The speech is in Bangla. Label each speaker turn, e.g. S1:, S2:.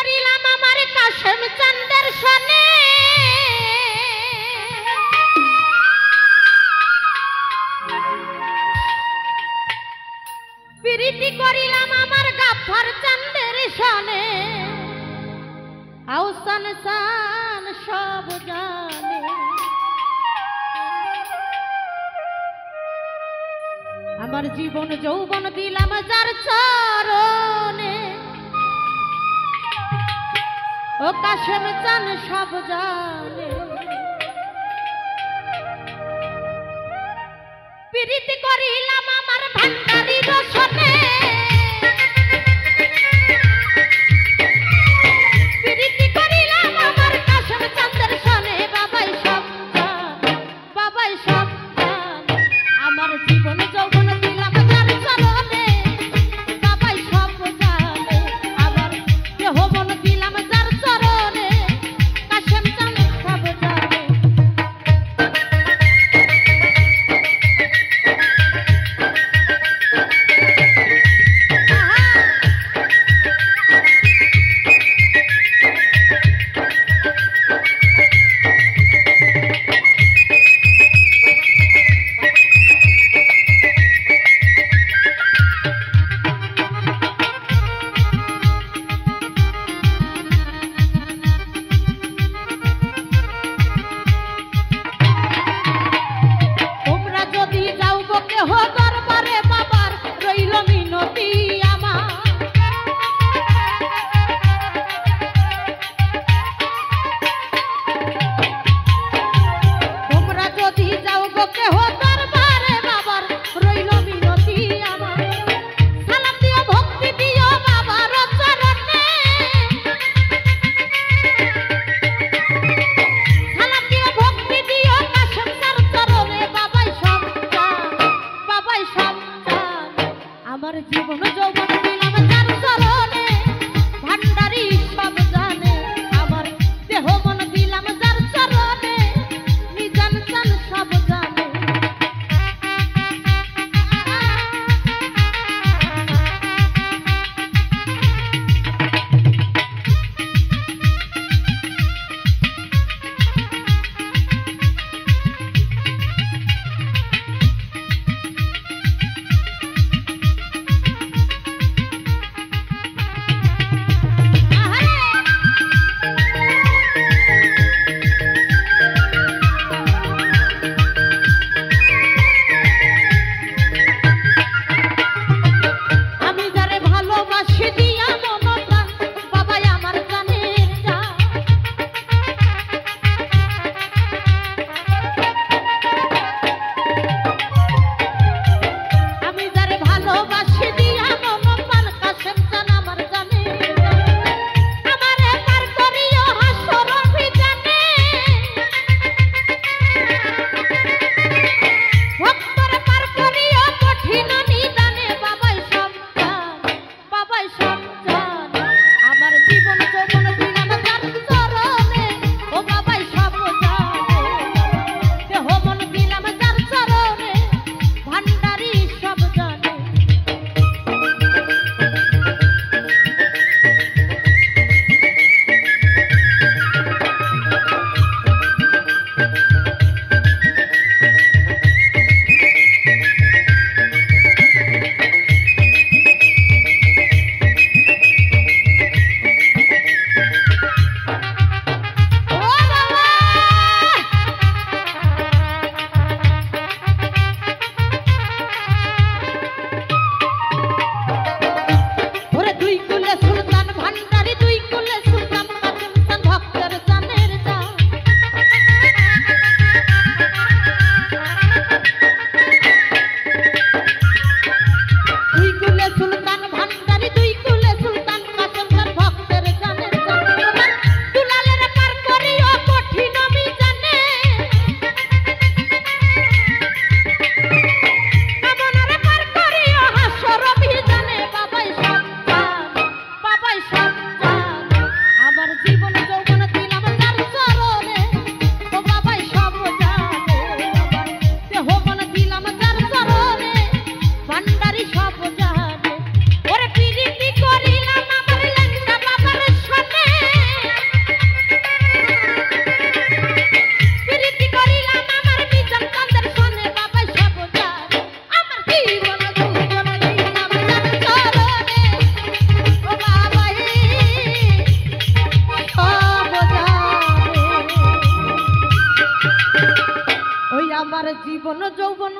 S1: করিলাম আমার কাশেম চাঁদের সনে প্রীতি করিলাম আমার গাফফার চাঁদের সনে আউসান সান সব জানে আমার জীবন যৌবন দিলাম যার চরণে ও কাশেম চান সব জানে প্রীতি করিলাম আমার ভান্ডারির সনে প্রীতি করিলাম আমার কাশেম চাঁদের সনে বাবাই সব জানে বাবাই সব জানে আমার জীবন যৌবন দিলাম যার চরণে বাবাই সব জানে আমার দেহ মন দিলাম যার চরণে কাশেম চান সব জানে আমার জীবন যৌবন দিলাম যার চরণে ভান্ডারি সব জানে আমার দেহ মন দিলাম যার চরণে নিজান চান সব জানে যৌবন